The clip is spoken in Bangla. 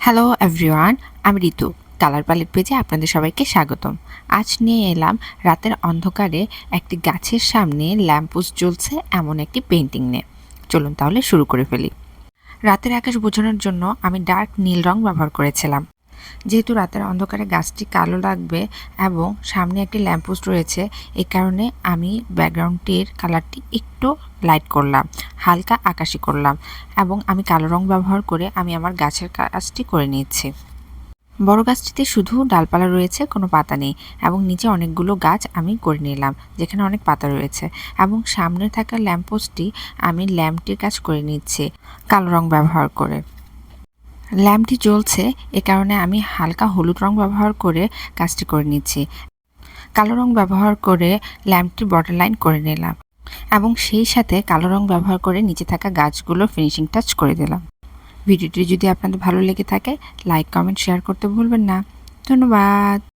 হ্যালো এভরিওয়ান, আমি ঋতু। কালার প্যালেট পেজে আপনাদের সবাইকে স্বাগতম। আজ নিয়ে এলাম রাতের অন্ধকারে একটি গাছের সামনে ল্যাম্পপোস্ট জ্বলছে এমন একটি পেন্টিং নিয়ে। চলুন তাহলে শুরু করে ফেলি। রাতের আকাশ বোঝানোর জন্য আমি ডার্ক নীল রং ব্যবহার করেছিলাম। যেহেতু রাতের অন্ধকারে গাছটি কালো লাগবে এবং সামনে একটি ল্যাম্পপোস্ট রয়েছে, এই কারণে আমি ব্যাকগ্রাউন্ডটির কালারটি একটু লাইট করলাম, হালকা আকাশি করলাম এবং আমি কালো রং ব্যবহার করে আমি আমার গাছের কাজটি করে নিয়েছি। বড় গাছটিতে শুধু ডালপালা রয়েছে, কোনো পাতা নেই এবং নিচে অনেকগুলো গাছ আমি করে নিলাম যেখানে অনেক পাতা রয়েছে, এবং সামনে থাকা ল্যাম্পপোস্টটি আমি ল্যাম্পটির কাজ করে নিচ্ছি কালো রং ব্যবহার করে। ল্যাম্পটি জ্বলছে, এ কারণে আমি হালকা হলুদ রং ব্যবহার করে কাজটি করে নিচ্ছি। কালো রং ব্যবহার করে ল্যাম্পটির বর্ডার লাইন করে নিলাম এবং সেই সাথে কালো রং ব্যবহার করে নিচে থাকা গাছগুলো ফিনিশিং টাচ করে দিলাম। ভিডিওটি যদি আপনাদের ভালো লেগে থাকে, লাইক, কমেন্ট, শেয়ার করতে ভুলবেন না। ধন্যবাদ।